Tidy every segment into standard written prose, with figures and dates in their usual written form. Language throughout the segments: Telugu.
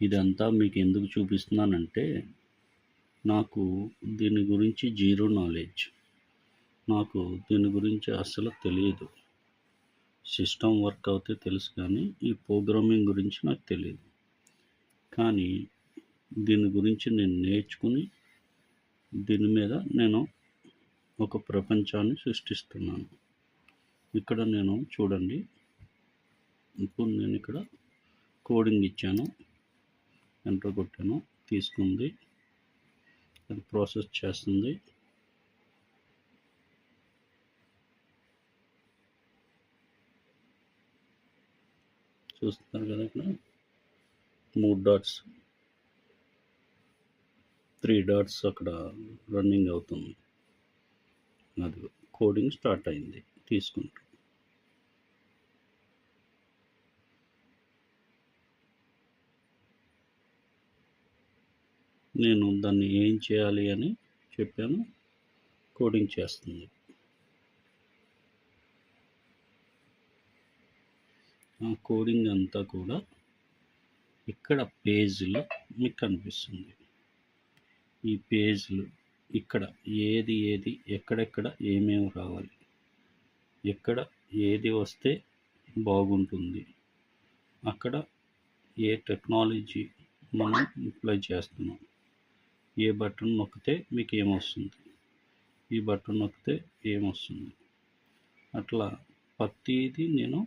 ఇదంతా మీకు ఎందుకు చూపిస్తున్నానంటే, నాకు దీని గురించి జీరో నాలెడ్జ్. నాకు దీని గురించి అస్సలు తెలియదు. సిస్టమ్ వర్క్ అవుతే తెలుసు కానీ, ఈ ప్రోగ్రామింగ్ గురించి నాకు తెలియదు. కానీ దీని గురించి నేను నేర్చుకుని, దీని మీద నేను ఒక ప్రపంచాన్ని సృష్టిస్తున్నాను. ఇక్కడ నేను చూడండి, ఇప్పుడు నేను ఇక్కడ కోడింగ్ ఇచ్చాను, ఎంటర్ కొట్టాను, తీసుకుంది, అది ప్రాసెస్ చేస్తుంది. చూస్తున్నారు కదా, ఇక్కడ 3 డాట్స్, 3 డాట్స్ అక్కడ రన్నింగ్ అవుతుంది. అది కోడింగ్ స్టార్ట్ అయింది తీసుకుంటూ. నేను దాన్ని ఏం చేయాలి అని చెప్పాను, కోడింగ్ చేస్తుంది. ఆ కోడింగ్ అంతా కూడా ఇక్కడ పేజ్లో మీకు కనిపిస్తుంది. ఈ పేజ్లు ఇక్కడ ఏది ఎక్కడెక్కడ ఏమేమి రావాలి, ఎక్కడ ఏది వస్తే బాగుంటుంది, అక్కడ ఏ టెక్నాలజీ మనం అప్లై చేస్తున్నాం, ఏ బటన్ నొక్కితే మీకు ఏమొస్తుంది, ఈ బటన్ నొక్కితే ఏమొస్తుంది, అట్లా ప్రతిదీ నేను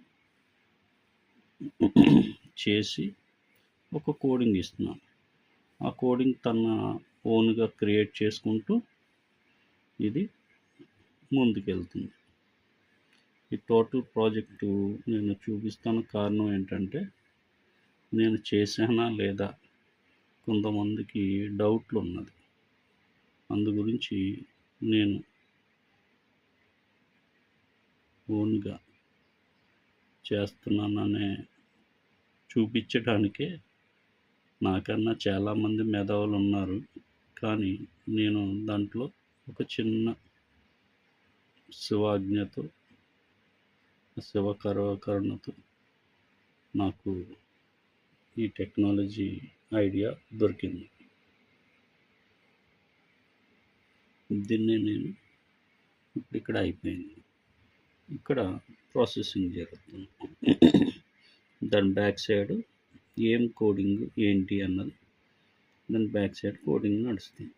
చేసి ఒక కోడింగ్ ఇస్తున్నాను. ఆ కోడింగ్ తన ఓన్గా క్రియేట్ చేసుకుంటూ ఇది ముందుకెళ్తుంది. ఈ టోటల్ ప్రాజెక్టు నేను చూపిస్తాను. కారణం ఏంటంటే, నేను చేశానా లేదా కొంతమందికి డౌట్లు ఉన్నది. అందు గురించి నేను ఓన్గా చేస్తున్నాననే చూపించడానికే. నాకన్నా చాలామంది మేధావులు ఉన్నారు, కానీ నేను దాంట్లో ఒక చిన్న శివాజ్ఞతో, శివకరుణతో నాకు ఈ టెక్నాలజీ ఐడియా దొరికింది. దీన్ని నేను ఇక్కడ అయిపోయింది. ఇక్కడ ప్రాసెసింగ్ జరుగుతుంది. దాని బ్యాక్ సైడ్ ఏం కోడింగ్ ఏంటి అన్నది, దాని బ్యాక్ సైడ్ కోడింగ్ నడుస్తుంది.